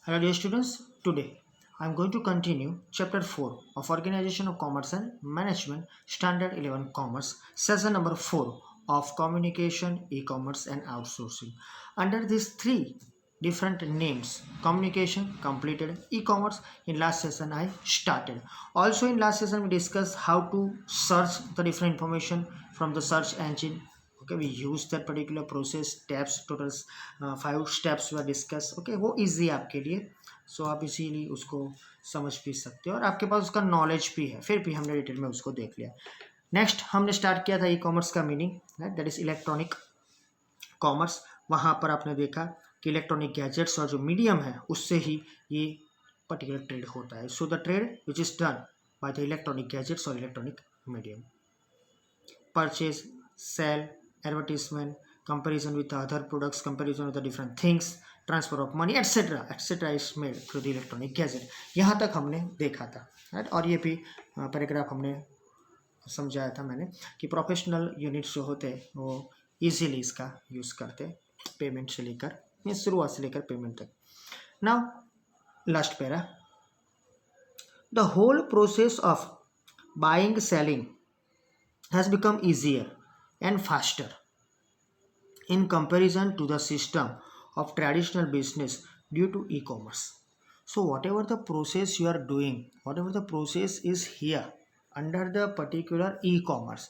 Hello dear students, today I am going to continue chapter 4 of Organization of Commerce and Management Standard 11 Commerce, session number 4 of Communication, E-commerce and Outsourcing. Under these three different names, communication completed, e-commerce in last session I started. Also in last session we discussed how to search the different information from the search engine. Okay, we use that particular process steps, total 5 steps were discussed. Okay, वो easy है आपके लिए, सो आप इसीलिए उसको समझ भी सकते हो और आपके पास उसका नॉलेज भी है, फिर भी हमने डिटेल में उसको देख लिया। नेक्स्ट हमने स्टार्ट किया था ई कॉमर्स का meaning, that is electronic commerce. वहाँ पर आपने देखा कि इलेक्ट्रॉनिक गैजेट्स और जो मीडियम है उससे ही ये पर्टिकुलर ट्रेड होता है। So the trade which is done by the electronic gadgets और electronic medium, purchase, sell, advertisement, comparison with other products, comparison with the different things, transfer of money, etc is made through the electronic gadget। यहाँ तक हमने देखा था, right. और ये भी paragraph हमने समझाया था मैंने कि प्रोफेशनल यूनिट्स जो होते हैं वो इजीली इसका यूज़ करते, पेमेंट से लेकर या शुरुआत से लेकर पेमेंट तक। Now last para, the whole process of buying selling has become easier and faster in comparison to the system of traditional business due to e-commerce. So whatever the process you are doing, whatever the process is here under the particular e-commerce,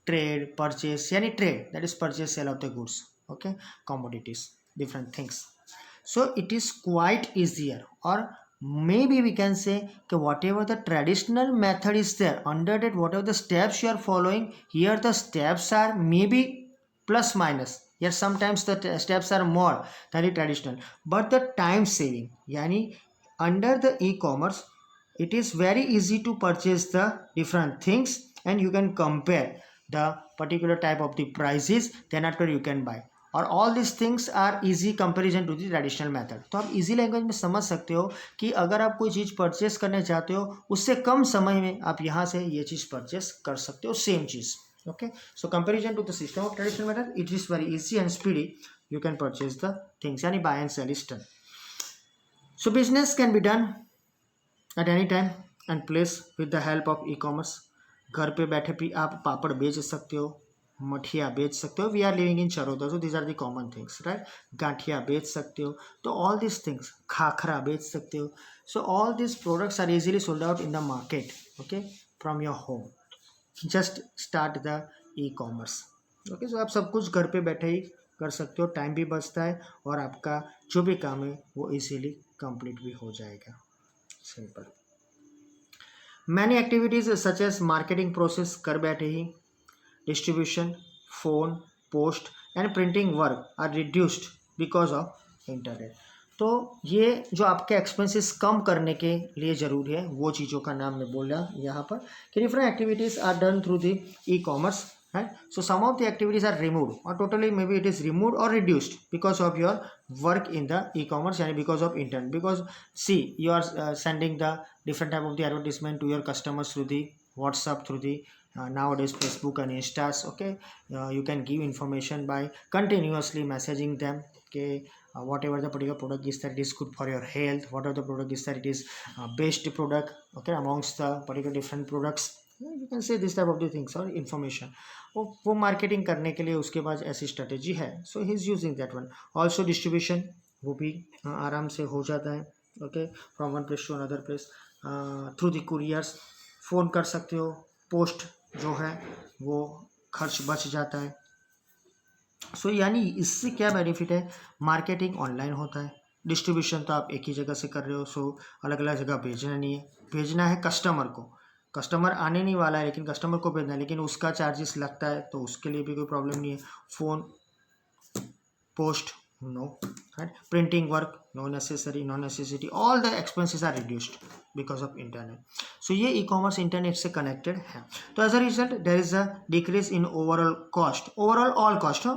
trade, purchase, any trade, that is purchase, sale of the goods, okay, commodities, different things. So it is quite easier, or maybe we can say that whatever the traditional method is there, under that whatever the steps you are following, here the steps are maybe plus minus, yes sometimes the steps are more than the traditional, but the time saving, yani under the e-commerce it is very easy to purchase the different things and you can compare the particular type of the prices, then after you can buy, और all this things are easy comparison to the traditional method. तो आप easy language में समझ सकते हो कि अगर आप कोई चीज़ परचेस करने चाहते हो उससे कम समय में आप यहाँ से ये चीज़ परचेस कर सकते हो, सेम चीज़। Okay, so comparison to the system of traditional method it is very easy and speedy, you can purchase the things, यानी buy and sell is done. So business can be done at any time and place with the help of e commerce. घर पे बैठे भी आप पापड़ बेच सकते हो, मठिया बेच सकते हो, we are living in Charoda, so these are the common things, right. गांठिया बेच सकते हो, तो ऑल दिस थिंग्स, खाखरा बेच सकते हो। So all this products are easily sold out in the market, okay, from your home. Just start the e commerce. Okay, so आप सब कुछ घर पे बैठे ही कर सकते हो, टाइम भी बचता है और आपका जो भी काम है वो इजीली कंप्लीट भी हो जाएगा। Simple. Many activities such as marketing process घर बैठे ही, distribution, phone, post and printing work are reduced because of internet. तो ये जो आपके एक्सपेंसेस कम करने के लिए ज़रूरी है वो चीज़ों का नाम मैं बोल रहा यहाँ पर कि different activities are done through the e commerce, right? So some of the activities are removed or totally maybe it is removed or reduced because of your work in the e-commerce and because of internet, because see you are sending the different type of the advertisement to your customers through the WhatsApp, through the nowadays Facebook and Instas. Okay, you can give information by continuously messaging them, okay, whatever the particular product is that it is good for your health, whatever the product is that it is best product, okay, amongst the particular different products, you can say this type of the things or information। वो marketing करने के लिए उसके पास ऐसी strategy है, so he is using that one. Also distribution वो भी आराम से हो जाता है, okay, from one place to another place through the couriers. Phone कर सकते हो, पोस्ट जो है वो खर्च बच जाता है। सो यानी इससे क्या बेनिफिट है, मार्केटिंग ऑनलाइन होता है, डिस्ट्रीब्यूशन तो आप एक ही जगह से कर रहे हो, सो अलग अलग जगह भेजना नहीं है, भेजना है कस्टमर को, कस्टमर आने नहीं वाला है लेकिन कस्टमर को भेजना है, लेकिन उसका चार्जेस लगता है तो उसके लिए भी कोई प्रॉब्लम नहीं है। Phone, post, no, right, printing work, no necessary, no necessity, all the expenses are reduced because of internet. So ये ई कॉमर्स इंटरनेट से कनेक्टेड है। तो as a result there is a decrease in overall cost, overall all cost,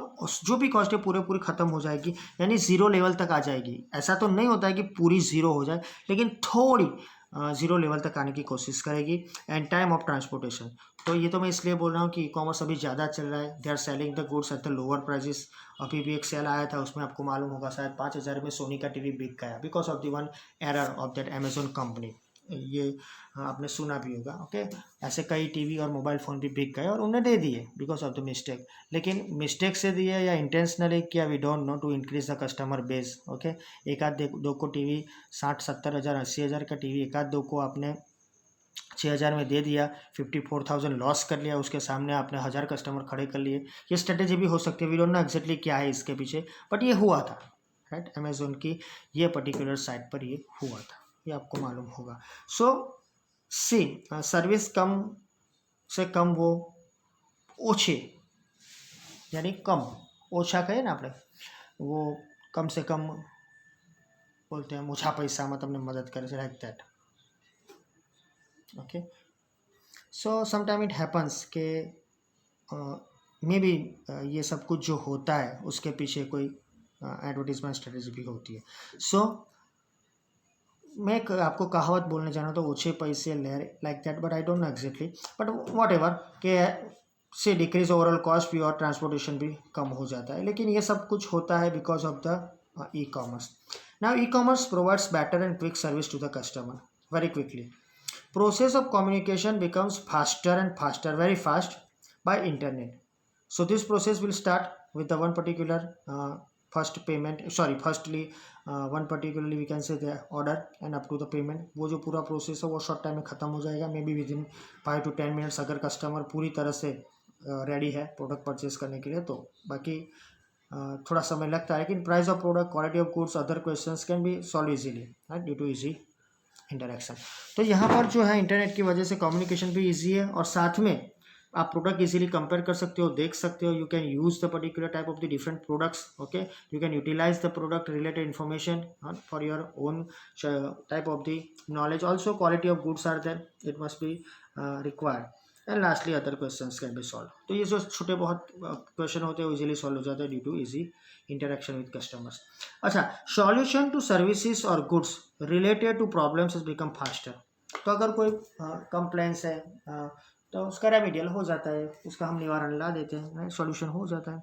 जो भी cost है पूरी खत्म हो जाएगी, यानी जीरो लेवल तक आ जाएगी। ऐसा तो नहीं होता है कि पूरी जीरो हो जाए, लेकिन थोड़ी ज़ीरो लेवल तक आने की कोशिश करेगी। एंड टाइम ऑफ ट्रांसपोर्टेशन, तो ये तो मैं इसलिए बोल रहा हूँ कि ई कॉमर्स अभी ज़्यादा चल रहा है। They are selling the goods at the lower prices. अभी भी एक सेल आया था, उसमें आपको मालूम होगा शायद 5,000 में सोनी का टीवी बिक गया because of the one error of that Amazon company. ये आपने सुना भी होगा। ओके, ऐसे कई टीवी और मोबाइल फ़ोन भी बिक गए और उन्हें दे दिए बिकॉज ऑफ द मिस्टेक। लेकिन मिस्टेक से दिए या इंटेंशनली किया, we don't know, to increase the customer base. Okay, एक आध दो को टीवी 60-70 हज़ार 80,000 का टीवी एक आध दो को आपने 6,000 में दे दिया, 54,000 लॉस कर लिया, उसके सामने आपने 1,000 कस्टमर खड़े कर लिए। ये स्ट्रेटेजी भी हो सकती है, वी डोंट नो एग्जैक्टली क्या है इसके पीछे, बट ये हुआ था, राइट। अमेजोन की ये पर्टिकुलर साइट पर ये हुआ था, ये आपको मालूम होगा। सो सी सर्विस कम से कम वो ओछे, यानी कम, ओछा कहे ना આપણે, वो कम से कम बोलते हैं ओछा પૈસામાં તમને મદદ કરે છે, like that. Okay, so sometime it happens के मे बी ये सब कुछ जो होता है उसके पीछे कोई एडवर्टीजमेंट स्ट्रेटेजी भी होती है। सो मैं आपको कहावत बोलने जाना तो ओछे पैसे ले, like that, but I don't know exactly, but what ever के से डिक्रीज ओवरऑल कॉस्ट भी और ट्रांसपोर्टेशन भी कम हो जाता है। लेकिन ये सब कुछ होता है because of the e commerce. Now e commerce provides better and quick service to the customer very quickly. Process of communication becomes faster and faster, very fast, by internet. So this process will start with the one particular first payment, firstly one particularly we can say the order and up to the payment। वो जो पूरा process है वो short time में ख़त्म हो जाएगा, may be within 5 to 10 minutes, अगर कस्टमर पूरी तरह से रेडी है प्रोडक्ट परचेज करने के लिए। तो बाकी थोड़ा समय लगता है, लेकिन price of product, quality of goods, other questions can be solve easily, right, due to easy interaction. तो यहाँ पर जो है इंटरनेट की वजह से कम्युनिकेशन भी इजी है, और साथ में आप प्रोडक्ट इजीली कंपेयर कर सकते हो, देख सकते हो। You can use the particular type of the different products. Okay, you can utilise the product related information for your own type of the knowledge. Also quality of goods are there, it must be required, and lastly other questions can be solve. तो ये जो छोटे बहुत question होते हैं वो easily solve हो जाते हैं due to easy interaction with customers. अच्छा, सॉल्यूशन टू सर्विसेज और goods related to problems has become faster. तो अगर कोई कंप्लेंट्स है तो उसका रेमेडियल हो जाता है, उसका हम निवारण ला देते हैं, राइट, सॉल्यूशन हो जाता है।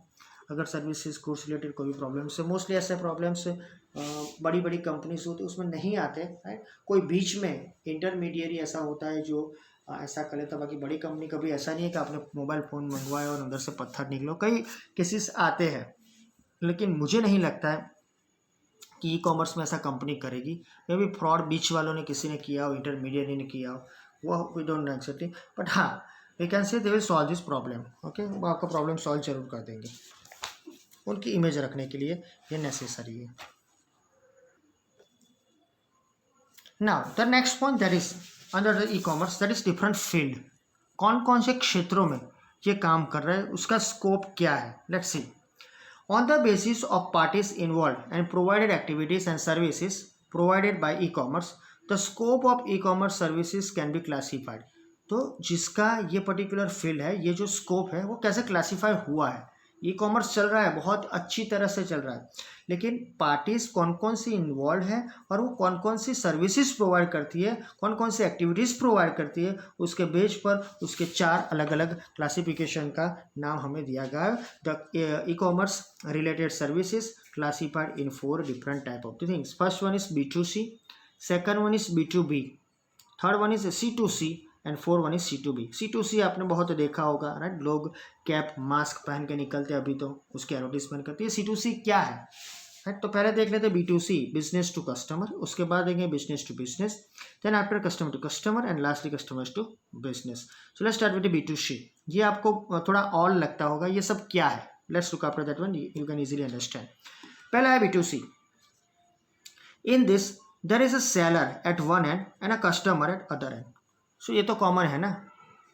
अगर सर्विसेज गुड्स रिलेटेड कोई भी प्रॉब्लम्स है, मोस्टली ऐसे प्रॉब्लम्स बड़ी बड़ी कंपनीज होती है उसमें नहीं आते, राइट। कोई बीच में इंटरमीडिएरी ऐसा होता है जो ऐसा कर लेता। बाकी बड़ी कंपनी कभी ऐसा नहीं है कि आपने मोबाइल फ़ोन मंगवाया और अंदर से पत्थर निकलो, कई केसेस आते हैं। लेकिन मुझे नहीं लगता है कि ई कॉमर्स में ऐसा कंपनी करेगी। मे बी फ्रॉड बीच वालों ने किसी ने किया हो, इंटरमीडिएट ने किया हो, वो we don't know actually, but हाँ we can say they will solve this problem. Okay, वो आपका प्रॉब्लम सॉल्व जरूर कर देंगे, उनकी इमेज रखने के लिए ये नेसेसरी है। Now the next point that is under the e commerce, that is different field. कौन कौन से क्षेत्रों में ये काम कर रहे हैं, उसका स्कोप क्या है, let's see. On the basis of parties involved and provided activities and services provided by e-commerce, the scope of e-commerce services can be classified। तो जिसका ये पर्टिकुलर फील्ड है, ये जो स्कोप है वो कैसे क्लासीफाई हुआ है। ई कॉमर्स चल रहा है, बहुत अच्छी तरह से चल रहा है, लेकिन पार्टीज कौन कौन सी इन्वॉल्व है और वो कौन कौन सी सर्विसेज प्रोवाइड करती है, कौन कौन सी एक्टिविटीज़ प्रोवाइड करती है, उसके बेस पर उसके 4 अलग अलग क्लासिफिकेशन का नाम हमें दिया गया है। The e commerce related services classified in 4 different type of the things. First one is B2C, second one is B2B, third one is C2C and 4 one is C2B। C2C आपने बहुत देखा होगा, राइट, लोग कैप मास्क पहन के निकलते हैं अभी तो उसकी एडवर्टीजमेंट करती है। C2C क्या है, राइट। तो पहले देख लेते हैं B2C, बिजनेस टू कस्टमर, उसके बाद देंगे business to business, then after customer to customer and lastly customers to business. So let's start with B2C। ये आपको थोड़ा और लगता होगा ये सब क्या है, let's look after that one, you can easily understand. पहला है B2C। In this there is a seller at one end and a customer at other end. So ये तो कॉमन है ना,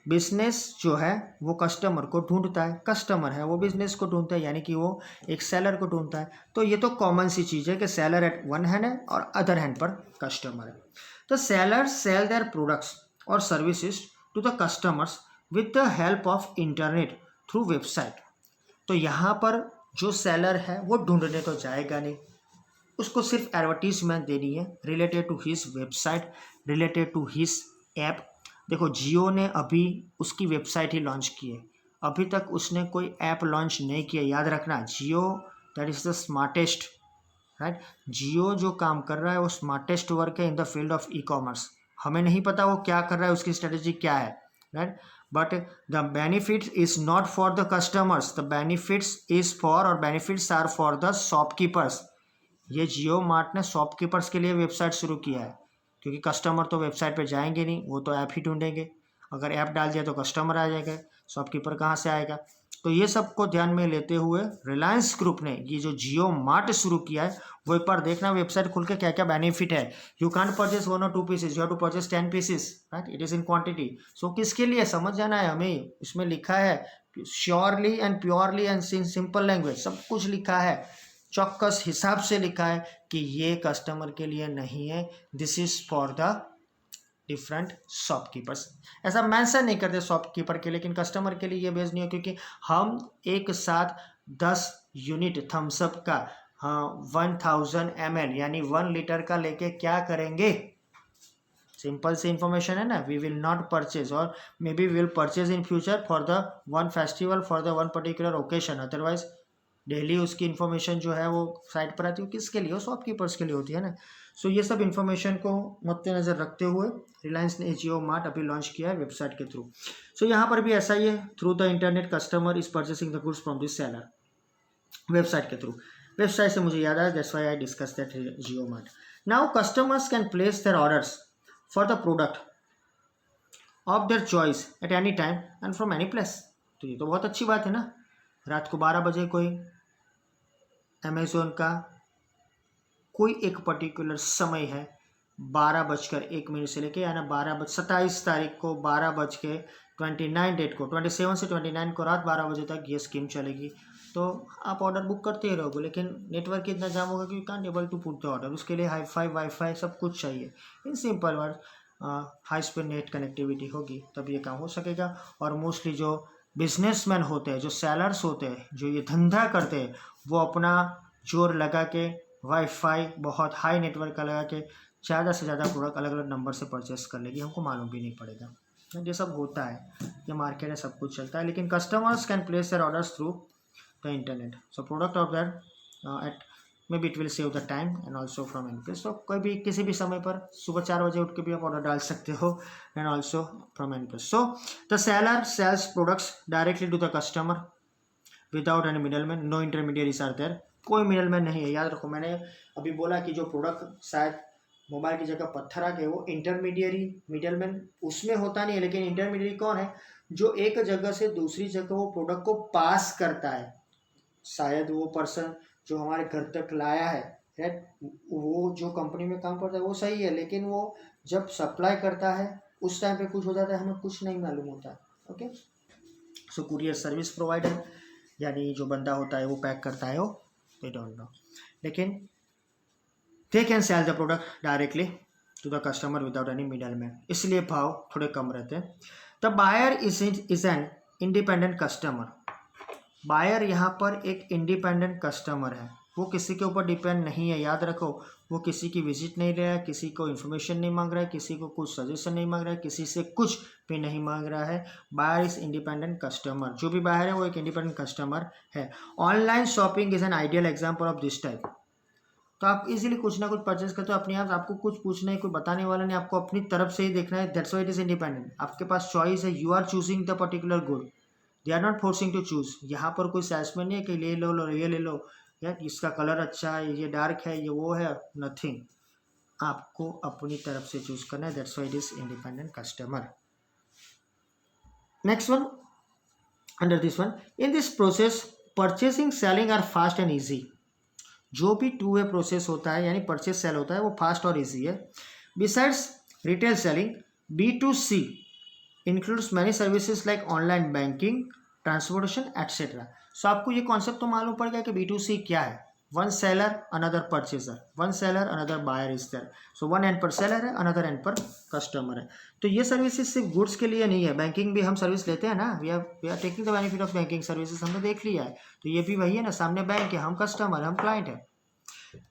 बिजनेस जो है वो कस्टमर को ढूंढता है, कस्टमर है वो बिजनेस को ढूंढता है, यानी कि वो एक सेलर को ढूंढता है। तो ये तो कॉमन सी चीज़ है कि सेलर एट वन हैंड है और अदर हैंड पर कस्टमर है। तो सेलर सेल देयर प्रोडक्ट्स और services to the customers with the help of internet through website. तो यहाँ पर जो सेलर है वो ढूंढने तो जाएगा नहीं, उसको सिर्फ एडवर्टीजमेंट देनी है related to his website, related to his app. देखो जियो ने अभी उसकी वेबसाइट ही लॉन्च की है, अभी तक उसने कोई ऐप लॉन्च नहीं किया। याद रखना Jio that is the smartest, right. Jio जो काम कर रहा है वो स्मार्टेस्ट वर्क है in the field of e commerce. हमें नहीं पता वो क्या कर रहा है, उसकी स्ट्रेटेजी क्या है, right. But the benefits is not for the customers, the benefits is for और benefits are for the shopkeepers. ये जियो मार्ट ने शॉपकीपर्स के लिए वेबसाइट शुरू किया है, क्योंकि कस्टमर तो वेबसाइट पे जाएंगे नहीं, वो तो ऐप ही ढूंढेंगे। अगर ऐप डाल दिया तो कस्टमर आ जाएगा, शॉपकीपर कहाँ से आएगा। तो ये सब को ध्यान में लेते हुए रिलायंस ग्रुप ने ये जो जियो मार्ट शुरू किया है, वो एक बार देखना वेबसाइट खुल के क्या क्या बेनिफिट है। यू कांट परचेज 1 और 2 pieces, you have to purchase 10 pieces, right. It is in quantity. So किसके लिए समझ जाना है हमें, इसमें लिखा है surely and purely and in simple language, सब कुछ लिखा है, चौकस हिसाब से लिखा है कि ये कस्टमर के लिए नहीं है, this is for the different shopkeepers. ऐसा मेंशन नहीं करते शॉपकीपर के, लेकिन कस्टमर के लिए ये बेस नहीं है, क्योंकि हम एक साथ 10 यूनिट थम्सअप का 1000 ml यानी 1 लीटर का लेके क्या करेंगे। सिंपल सी इंफॉर्मेशन है ना, वी विल नॉट परचेज और may be will purchase in future for the one festival, for the one particular occasion, otherwise daily उसकी इन्फॉर्मेशन जो है वो साइट पर आती है, किसके लिए, शॉपकीपर्स के लिए होती है ना। सो ये सब इन्फॉर्मेशन को मद्देनजर रखते हुए रिलायंस ने जियो मार्ट अभी लॉन्च किया है वेबसाइट के थ्रू। सो यहाँ पर भी ऐसा ही है, through the internet customer is purchasing the goods from this seller, website के थ्रू। वेबसाइट से मुझे याद आया, that's why I discuss that Jio mart. Now customers can place there orders for the product of their choice at any time and from any place. तो ये तो बहुत अच्छी बात है ना। रात को 12 बजे कोई अमेज़ोन का कोई एक पर्टिकुलर समय है, 12:01 से लेके यानी 27 तारीख को 12:29 डेट को 27 से 29 को रात 12 बजे तक ये स्कीम चलेगी। तो आप ऑर्डर बुक करते ही रहोगे, लेकिन नेटवर्क इतना जाम होगा कि can't able to put the order. उसके लिए हाईफाई वाईफाई सब कुछ चाहिए। In simple word high speed net connectivity होगी तब ये काम हो सकेगा। और मोस्टली जो बिजनेसमैन होते हैं, जो सेलर्स होते हैं, जो ये धंधा करते हैं, वो अपना जोर लगा के वाईफाई बहुत हाई नेटवर्क का लगा के ज़्यादा से ज़्यादा प्रोडक्ट अलग अलग नंबर से परचेस कर लेगी, हमको मालूम भी नहीं पड़ेगा। ये सब होता है, ये मार्केट में सब कुछ चलता है। लेकिन customers can place there orders through the internet. So product of that at may be it will save the time and also from any place. तो कोई भी किसी भी समय पर सुबह 4 बजे उठ के भी आप ऑर्डर डाल सकते हो and also from any place. So the seller sells products directly to the customer without any middleman, no intermediaries are there. कोई मिडलमैन नहीं है। याद रखो, मैंने अभी बोला कि जो प्रोडक्ट शायद मोबाइल की जगह पत्थर आ गए, वो इंटरमीडिएरी मिडलमैन उसमें होता नहीं है। लेकिन इंटरमीडिएरी कौन है, जो एक जगह से दूसरी जगह वो प्रोडक्ट को पास करता है। शायद वो पर्सन जो हमारे घर तक लाया है, राइट, वो जो कंपनी में काम करता है वो सही है, लेकिन वो जब सप्लाई करता है उस टाइम पे कुछ हो जाता है, हमें कुछ नहीं मालूम होता। ओके, सो कुरियर सर्विस प्रोवाइडर यानी जो बंदा होता है वो पैक करता है, वो दे डोंट नो, लेकिन they can sell the product directly to the customer without any middleman, इसलिए भाव थोड़े कम रहते हैं। The buyer is an independent customer. Buyer यहाँ पर एक इंडिपेंडेंट कस्टमर है, वो किसी के ऊपर डिपेंड नहीं है। याद रखो, वो किसी की विजिट नहीं ले रहा है, किसी को इन्फॉर्मेशन नहीं मांग रहा है, किसी को कुछ सजेशन नहीं मांग रहा है, किसी से कुछ भी नहीं मांग रहा है। Buyer is independent customer. जो भी बायर है वो एक इंडिपेंडेंट कस्टमर है। Online shopping is an ideal example of this type. तो आप इजीली कुछ ना कुछ परचेज करते हो अपने आप, आपको कुछ पूछना है, कोई बताने वाला नहीं, आपको अपनी तरफ से ही देखना है। That's why it is independent. आपके पास चॉइस है, you are choosing the particular good, they are not forcing to choose. यहाँ पर कोई सेल्समैन नहीं है कि ले लो ये ले लो, या इसका कलर अच्छा है, ये डार्क है, ये वो है, नथिंग। आपको अपनी तरफ से चूज करना है। That's why it is independent customer. Next one, under this one, in this process purchasing selling are fast and easy. जो भी 2 वे प्रोसेस होता है यानी परचेज सेल होता है वो फास्ट और इजी है। Besides retail selling, B2C includes many services like online banking, transportation etcetera. So आपको ये कॉन्सेप्ट तो मालूम पड़ गया कि B2C क्या है। One seller another purchaser, one seller another buyer is there. So one end पर सेलर है, अनदर एंड पर कस्टमर है। तो ये सर्विसेज सिर्फ गुड्स के लिए नहीं है। बैंकिंग भी हम सर्विस लेते हैं ना, we are taking the benefit of banking services, हमने देख लिया है। तो ये भी वही है ना, सामने बैंक है, हम कस्टमर, हम क्लाइंट है।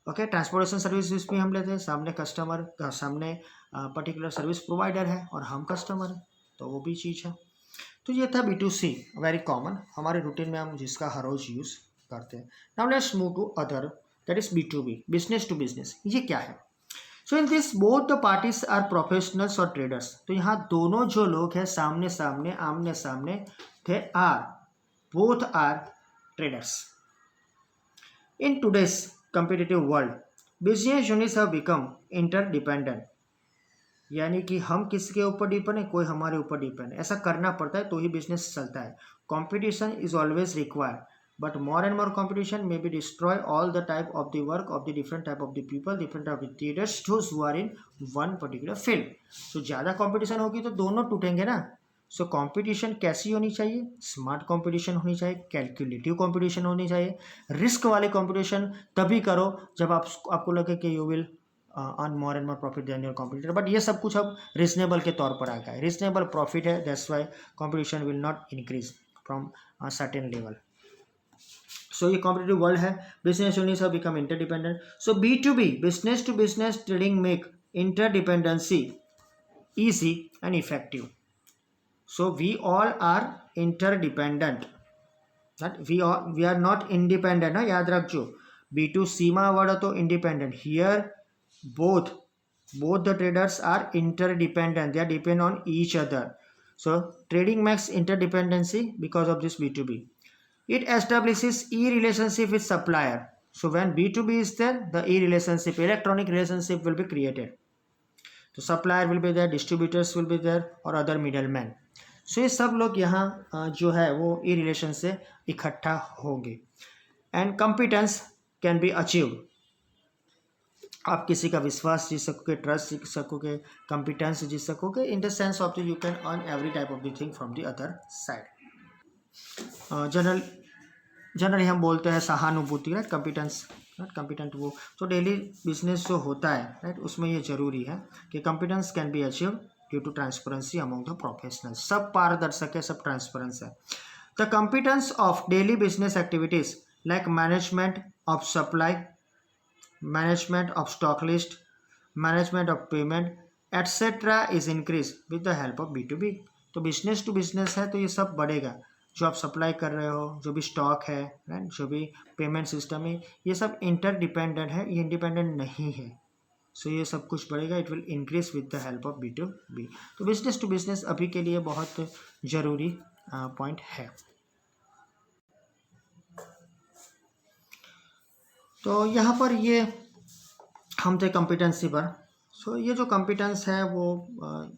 ओके, ट्रांसपोर्टेशन सर्विस भी हम लेते हैं, सामने कस्टमर का सामने पर्टिकुलर सर्विस प्रोवाइडर है और हम कस्टमर हैं, तो वो भी चीज़ है। तो ये था B2C, वेरी कॉमन, हमारे रूटीन में हम जिसका हर रोज यूज़ करते हैं। Now let's move to other, that is B2B, business to business. ये क्या है? So in this both the parties are professionals और ट्रेडर्स। तो यहाँ दोनों जो लोग हैं सामने सामने आमने सामने थे are both are traders. In today's competitive world, business units have become interdependent. यानी कि हम किसके ऊपर डिपेंड है, कोई हमारे ऊपर डिपेंड है, ऐसा करना पड़ता है तो ही बिजनेस चलता है। Competition is always required, but more and more competition may be destroy all the type of the work of the different type of the people, different type of the traders, those who are in one particular field. So ज़्यादा competition होगी तो दोनों टूटेंगे ना। So competition कैसी होनी चाहिए? Smart competition होनी चाहिए, कैलकुलेटिव कंपटीशन होनी चाहिए। रिस्क वाली कंपटीशन तभी करो जब आपको लगे कि you will earn more and more profit than your competitor. But ये सब कुछ अब रिजनेबल के तौर पर आ गया है, रिजनेबल प्रॉफिट है, that's why competition will not increase from certain level. So ये कॉम्पिटिटिव वर्ल्ड है, business units have become interdependent. So B2B, business to business trading make interdependency easy and effective. So we all are interdependent, that we are not independent ना, याद रखो। B2C में word तो independent, here both the traders are interdependent, they are depend on each other. So trading makes interdependency because of this B2B. It establishes e-relationship with supplier. So when B2B is there, the e-relationship, electronic relationship will be created. तो supplier will be there, distributors will be there और other middle man. So ये सब लोग यहाँ जो है वो ई relation से इकट्ठा होंगे। And competence can be achieved, आप किसी का विश्वास जीत सकोगे, ट्रस्ट जीत सकोगे, कॉम्पिटेंस जीत सकोगे, in the sense of the you can earn every type of the thing from the other side. Generally हम बोलते हैं सहानुभूति, राइट, कॉम्पिटेंस, राइट, कॉम्पिटेंट वो। तो डेली बिजनेस जो होता है, राइट, उसमें ये जरूरी है कि competence can be achieve due to transparency among the professionals. सब पारदर्शक है, सब ट्रांसपेरेंस है। The competence of daily business activities like management of supply, management of stock list, management of payment etcetera is increase with the help of B2B। तो business to business है तो ये सब बढ़ेगा, जो आप सप्लाई कर रहे हो, जो भी स्टॉक है, राइट, जो भी पेमेंट सिस्टम है, ये सब इंटरडिपेंडेंट है, ये इंडिपेंडेंट नहीं है। सो ये सब कुछ बढ़ेगा, it will increase with the help of B2B। तो बिजनेस टू बिजनेस अभी के लिए बहुत जरूरी पॉइंट है। तो यहाँ पर ये हम थे कॉम्पिटेंसी पर। सो ये जो कॉम्पिटेंस है वो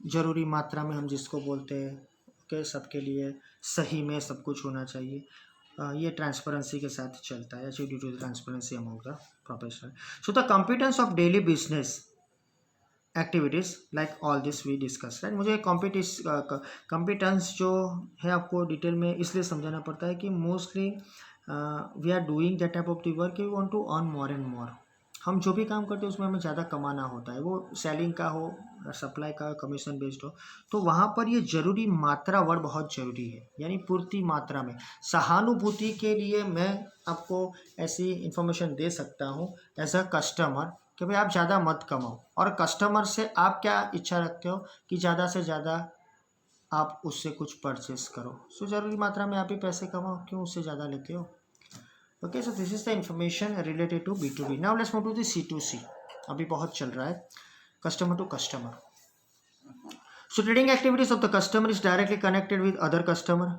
ज़रूरी मात्रा में हम जिसको बोलते हैं कि सबके लिए सही में सब कुछ होना चाहिए, ये ट्रांसपेरेंसी के साथ चलता है, due to transparency among the professional. So the competence of daily business activities like all this we discuss, right. मुझे कॉम्पिटेंस जो है आपको डिटेल में इसलिए समझाना पड़ता है कि mostly we are doing that type of the work, we want to earn more and more. हम जो भी काम करते हैं उसमें हमें ज़्यादा कमाना होता है, वो सेलिंग का हो, सप्लाई का, कमीशन बेस्ड हो, तो वहाँ पर ये जरूरी मात्रा वर्ड बहुत ज़रूरी है, यानी पूर्ति मात्रा में। सहानुभूति के लिए मैं आपको ऐसी इन्फॉर्मेशन दे सकता हूँ एज अ कस्टमर कि भाई आप ज़्यादा मत कमाओ, और कस्टमर से आप क्या इच्छा रखते हो कि ज़्यादा से ज़्यादा आप उससे कुछ परचेस करो। सो ज़रूरी मात्रा में आप ही पैसे कमाओ, क्यों उससे ज़्यादा लेते हो। Okay, so this is the information related to B2B। Now let's move to the C2C, अभी बहुत चल रहा है, customer to customer. So trading activities of the customer is directly connected with other customer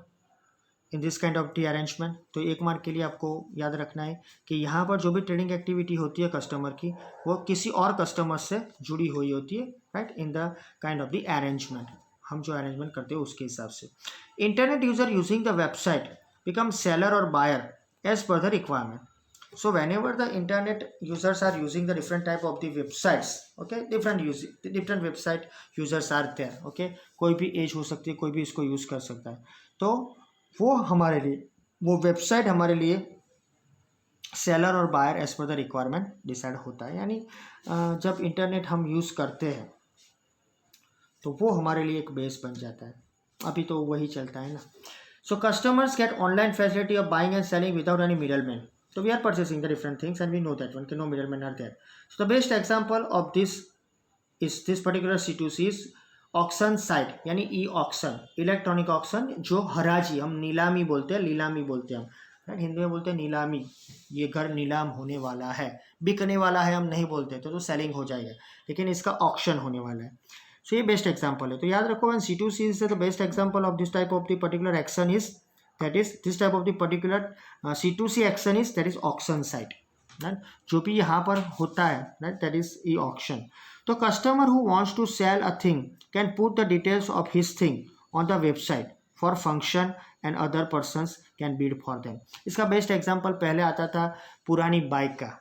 in this kind of the arrangement. तो एक mark के लिए आपको याद रखना है कि यहाँ पर जो भी ट्रेडिंग एक्टिविटी होती है कस्टमर की, वो किसी और कस्टमर से जुड़ी हुई होती है, right, in the kind of the arrangement. हम जो अरेंजमेंट करते हैं उसके हिसाब से। Internet user using the website become seller और buyer as per the requirement. So whenever the internet users are using the different type of the websites, okay, different website users are there, okay, कोई भी as हो सकती है, कोई भी इसको use कर सकता है। तो वो हमारे लिए, वो वेबसाइट हमारे लिए सेलर और buyer as per the requirement decide होता है। यानी जब इंटरनेट हम यूज़ करते हैं तो वो हमारे लिए एक बेस बन जाता है, अभी तो वही चलता है ना। So customers get online facility of buying and selling without any middleman. So we are purchasing the different things and we know that one, no middlemen are there. So the best example of this is this particular C2C is auction site यानी e auction, electronic auction, जो हराजी, हम नीलामी बोलते हैं, लीलामी बोलते हैं हम, right, Hindi में बोलते हैं नीलामी, ये घर नीलाम होने वाला है, बिकने वाला है हम नहीं बोलते, तो सेलिंग हो जाएगा, लेकिन इसका ऑक्शन होने वाला है. सो ये बेस्ट एग्जाम्पल है. तो याद रखो, one C2C is the best example of this type of the particular action is, that is this type of the particular C2C action is, that is auction site, right? जो भी यहाँ पर होता है, right, that is e auction. तो customer who wants to sell a thing can put the details of his thing on the website for function and other persons can bid for them. इसका best example पहले आता था पुरानी bike का,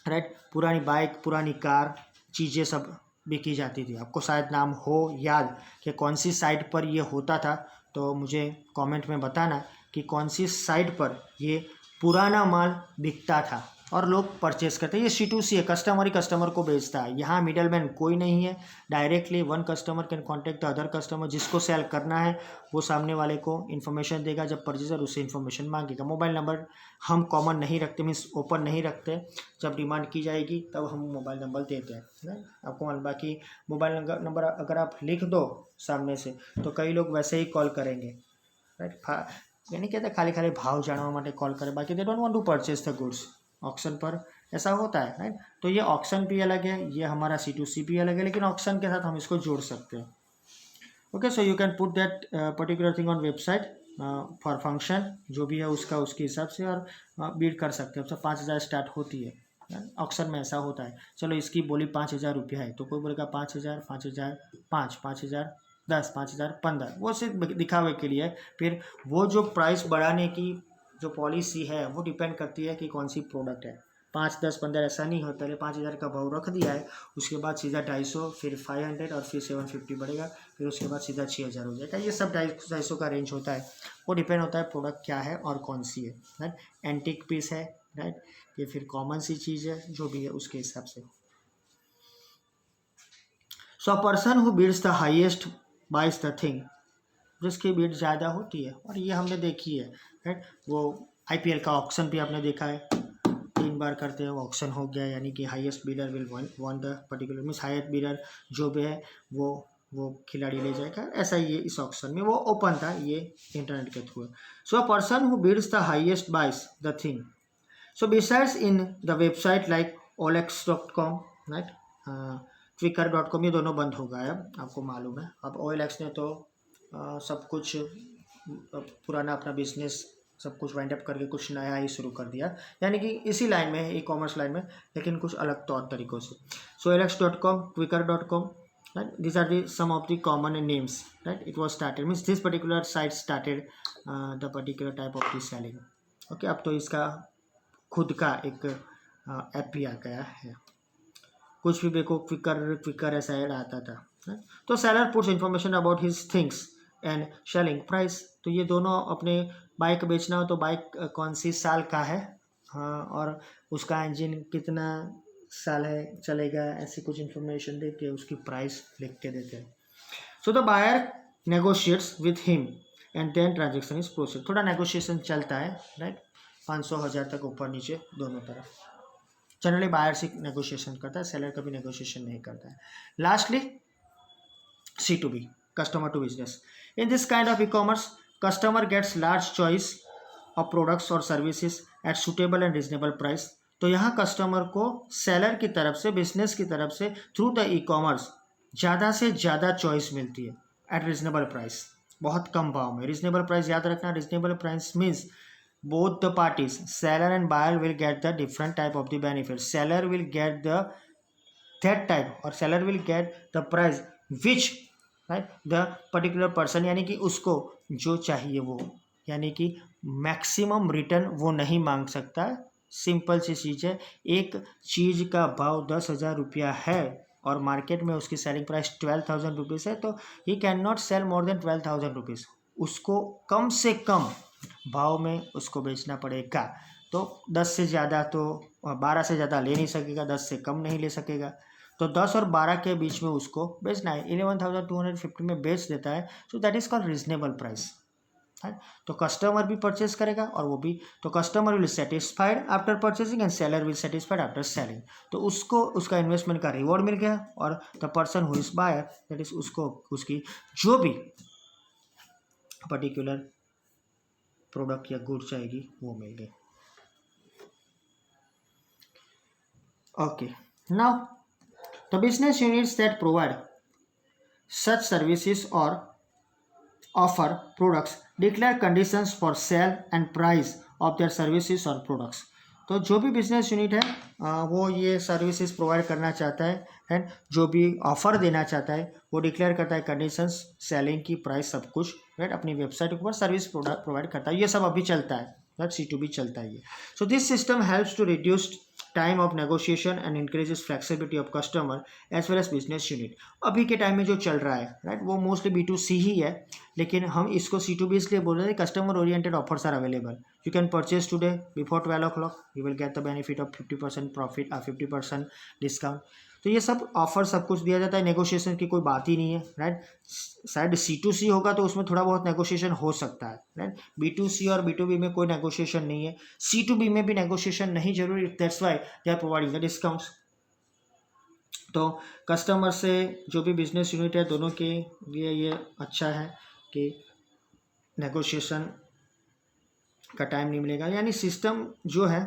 right, पुरानी bike, पुरानी car, चीज़ें सब बिकी जाती थी. आपको शायद नाम हो याद कि कौन सी साइट पर ये होता था, तो मुझे कमेंट में बताना कि कौन सी साइट पर ये पुराना माल बिकता था और लोग परचेस करते हैं. ये C2C है, कस्टमर ही कस्टमर को बेचता है, यहाँ मिडलमैन कोई नहीं है. Directly one customer can contact the other customer. जिसको सेल करना है वो सामने वाले को इन्फॉर्मेशन देगा, जब परचेजर उससे इन्फॉर्मेशन मांगेगा. मोबाइल नंबर हम कॉमन नहीं रखते, मीन्स ओपन नहीं रखते, जब डिमांड की जाएगी तब हम मोबाइल नंबर देते हैं. आपको मालूम, बाकी मोबाइल नंबर अगर आप लिख दो सामने से तो कई लोग वैसे ही कॉल करेंगे, राइट. यानी कहते खाली खाली भाव जानवा માટે कॉल करें, बाकी they don't want to purchase the goods. Auction पर ऐसा होता है, राइट. तो ये ऑक्शन भी अलग है, ये हमारा C2C भी अलग है, लेकिन ऑक्शन के साथ हम इसको जोड़ सकते हैं. Okay, so you can put that particular thing on website for function, जो भी है उसका उसके हिसाब से, और बीड कर सकते हैं. अब 5,000 स्टार्ट होती है, ऑक्शन में ऐसा होता है. चलो इसकी बोली 5,000 रुपया है, तो कोई बोलेगा 5,000, 5,000, 5,000, 10, 5,000, 15, वो सिर्फ दिखावे के लिए. फिर वो जो प्राइस बढ़ाने की जो पॉलिसी है वो डिपेंड करती है कि कौन सी प्रोडक्ट है. 5, 10, 15 ऐसा नहीं होता. पहले 5,000 का भाव रख दिया है, उसके बाद सीधा 250, फिर 500 और फिर 750 बढ़ेगा, फिर उसके बाद सीधा 6,000 हो जाएगा. ये सब 250 का रेंज होता है. वो डिपेंड होता है प्रोडक्ट क्या है और कौन सी है, राइट. एंटिक पीस है, राइट, ये फिर कॉमन सी चीज़ है, जो भी है उसके हिसाब से. So a person who bids the highest buys the thing, जिसकी बिड ज़्यादा होती है, और ये हमने देखी है, राइट. वो IPL का ऑक्शन भी आपने देखा है, 3 बार करते हैं वो ऑक्शन हो गया, यानी कि highest bidder will one the particular, means highest bidder जो भी है वो खिलाड़ी ले जाएगा. ऐसा ही ये इस ऑक्शन में वो ओपन था, ये इंटरनेट के थ्रू है. So a person who bids the highest buys the thing. So besides in the website like OLX.com, right, Twicker.com, ये दोनों बंद हो गए अब, आपको मालूम है. अब OLX ने तो सब कुछ पुराना अपना बिजनेस सब कुछ वाइंड अप करके कुछ नया ही शुरू कर दिया, यानी कि इसी लाइन में है, ई-कॉमर्स लाइन में, लेकिन कुछ अलग तौर तरीक़ों से. So OLX.com, Twicker.com, right, these are the some of the common names, right. It was started, means this particular site started the particular type of the selling. Okay, अब तो इसका खुद का एक ऐप भी आ गया है. कुछ भी देखो, क्विकर ऐसा ऐड आता था. तो seller puts information about his things and selling price. तो ये दोनों, अपने बाइक बेचना हो तो बाइक कौन सी साल का है, हाँ, और उसका इंजन कितना साल है चलेगा, ऐसी कुछ इन्फॉर्मेशन दे के उसकी प्राइस लिख के देते हैं. So the buyer negotiates with him and then transaction is process. थोड़ा नेगोशिएशन चलता है, राइट. 500, 1000 तक ऊपर नीचे दोनों तरफ. जनरली बायर से नेगोशिएशन करता है, सेलर कभी नेगोशिएशन नहीं करता है. Lastly C2B, customer to business. In this kind of e-commerce, customer gets large choice of products और services at suitable and reasonable price. तो यहाँ कस्टमर को सेलर की तरफ से, बिजनेस की तरफ से, थ्रू द ई-कॉमर्स ज़्यादा से ज़्यादा चॉइस मिलती है एट रिजनेबल प्राइस, बहुत कम भाव में. रिजनेबल प्राइस याद रखना, reasonable price means both the parties, seller and buyer, will get the different type of the benefits. Seller will get the that type, or seller will get the price which, right, the particular person, यानी कि उसको जो चाहिए वो, यानी कि maximum return वो नहीं मांग सकता. सिंपल सी चीज़ है, एक चीज़ का भाव 10,000 रुपया है और मार्केट में उसकी सेलिंग प्राइस 12,000 रुपीज़ है, तो he can not sell more than 12,000 rupees. उसको कम से कम भाव में उसको बेचना पड़ेगा. तो 10 से ज़्यादा, तो 12 से ज़्यादा ले नहीं सकेगा, 10 से कम नहीं ले सकेगा. तो 10 और 12 के बीच में उसको बेचना है. 11,250 में बेच देता है, so that is called reasonable price. है। तो कस्टमर भी परचेज करेगा और वो भी, तो customer will satisfied after purchasing and seller will satisfied after selling. तो उसको उसका इन्वेस्टमेंट का रिवॉर्ड मिल गया और the person who is buyer that is उसको उसकी जो भी पर्टिकुलर प्रोडक्ट या गुड चाहिए वो मिल गई। Okay, now the business units that provide such services or offer products declare conditions for sale and price of their services or products। तो जो भी बिजनेस यूनिट है वो ये सर्विसेज प्रोवाइड करना चाहता है एंड जो भी ऑफर देना चाहता है वो डिक्लेयर करता है कंडीशंस, सेलिंग की, प्राइस, सब कुछ राइट अपनी वेबसाइट के ऊपर सर्विस प्रोडक्ट प्रोवाइड करता है। ये सब अभी चलता है राइट, C2B चलता है ये। So this system helps to reduce time of negotiation and increases flexibility of customer as well as business unit. अभी के टाइम में जो चल रहा है राइट वो मोस्टली B2C ही है, लेकिन हम इसको C2B इसलिए बोल रहे हैं customer oriented offers are available. You can purchase today before 12 o'clock, you will get the benefit of 50% profit 50% discount. तो ये सब ऑफर सब कुछ दिया जाता है, नेगोशिएशन की कोई बात ही नहीं है राइट। शायद C2C होगा तो उसमें थोड़ा बहुत नेगोशिएशन हो सकता है राइट, B2C और B2B में कोई नेगोशिएशन नहीं है, C2B में भी नेगोशिएशन नहीं जरूरी, that's why they are providing the discounts. तो कस्टमर से जो भी बिजनेस यूनिट है दोनों के लिए ये अच्छा है कि नेगोशिएशन का टाइम नहीं मिलेगा, यानी सिस्टम जो है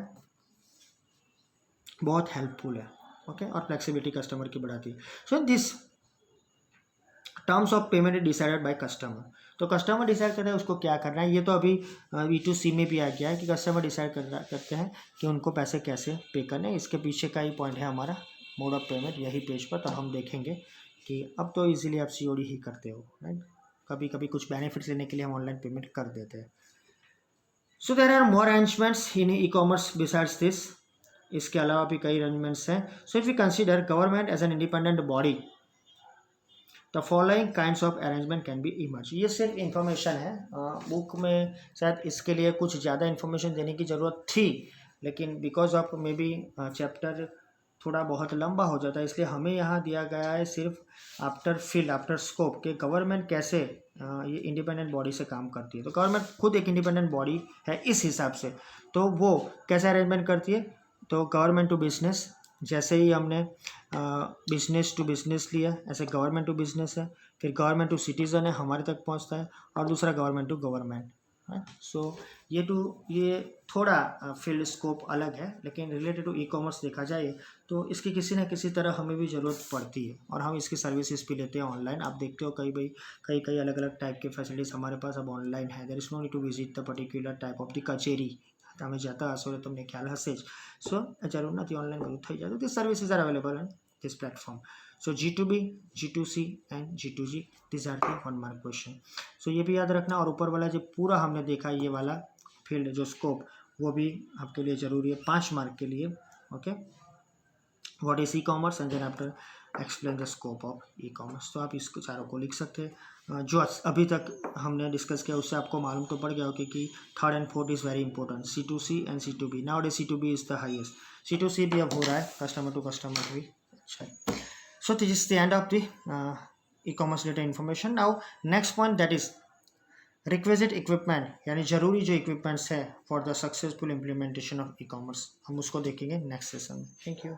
बहुत हेल्पफुल है ओके और फ्लेक्सिबिलिटी कस्टमर की बढ़ाती है। So this terms of payment decided by customer. तो कस्टमर डिसाइड करता है उसको क्या करना है, ये तो अभी B2C में भी आ गया है कि कस्टमर डिसाइड करते हैं कि उनको पैसे कैसे पे करने हैं। इसके पीछे का ही पॉइंट है हमारा मोड ऑफ पेमेंट, यही पेज पर तो हम देखेंगे कि अब तो इजीली आप COD ही करते हो राइट, कभी कभी कुछ बेनिफिट्स लेने के लिए हम ऑनलाइन पेमेंट कर देते हैं। So there are more arrangements in E-commerce besides this, इसके अलावा भी कई अरेंजमेंट्स हैं। So if you consider government as an independent body the following kinds of arrangement can be emerge. ये सिर्फ इंफॉर्मेशन है, बुक में शायद इसके लिए कुछ ज़्यादा इन्फॉर्मेशन देने की ज़रूरत थी, लेकिन because of may be chapter थोड़ा बहुत लंबा हो जाता है इसलिए हमें यहाँ दिया गया है सिर्फ आफ्टर फील्ड आफ्टर स्कोप के गवर्नमेंट कैसे ये इंडिपेंडेंट बॉडी से काम करती है। तो गवर्नमेंट खुद एक इंडिपेंडेंट बॉडी है इस हिसाब से, तो वो कैसे अरेंजमेंट करती है। तो गवर्नमेंट टू बिजनेस, जैसे ही हमने बिजनेस टू बिजनेस लिया ऐसे गवर्नमेंट टू बिजनेस है, फिर गवर्नमेंट टू सिटीज़न है हमारे तक पहुंचता है, और दूसरा गवर्नमेंट टू गवर्नमेंट है। सो ये थोड़ा फील्ड स्कोप अलग है, लेकिन रिलेटेड टू E-commerce देखा जाए तो इसकी किसी न किसी तरह हमें भी ज़रूरत पड़ती है और हम इसकी सर्विसेज भी लेते हैं ऑनलाइन। आप देखते हो कई अलग अलग टाइप के फैसिलिटीज़ हमारे पास अब ऑनलाइन है। There is no need to visit the particular type of the कचेरी, તમે જતા હશો તો તમને ખ્યાલ હશે જ। સો જરૂર નથી, ઓનલાइन બધું થઈ જાય। તો services R available on this platform। So G2B, G2C and G2G, these are the 1 mark question। So ये भी याद रखना, और ऊपर वाला जो पूरा हमने देखा ये वाला फील्ड जो स्कोप वो भी आपके लिए ज़रूरी है 5 मार्क के लिए okay. What is E-commerce and then after explain the scope of E-commerce। तो आप इसको चारों को लिख सकते हैं। जो अभी तक हमने डिस्कस किया उससे आपको मालूम तो पड़ गया होगा कि 3rd and 4th is very important, C2C and C2B। Now day C2B is the highest, C2C भी अब हो रहा है कस्टमर टू कस्टमर भी अच्छा। सो this is the end of the E-commerce related information। Now next point that is requisite equipment, यानी ज़रूरी जो इक्विपमेंट्स है for the successful implementation of E-commerce, हम उसको देखेंगे नेक्स्ट सेशन में। Thank you.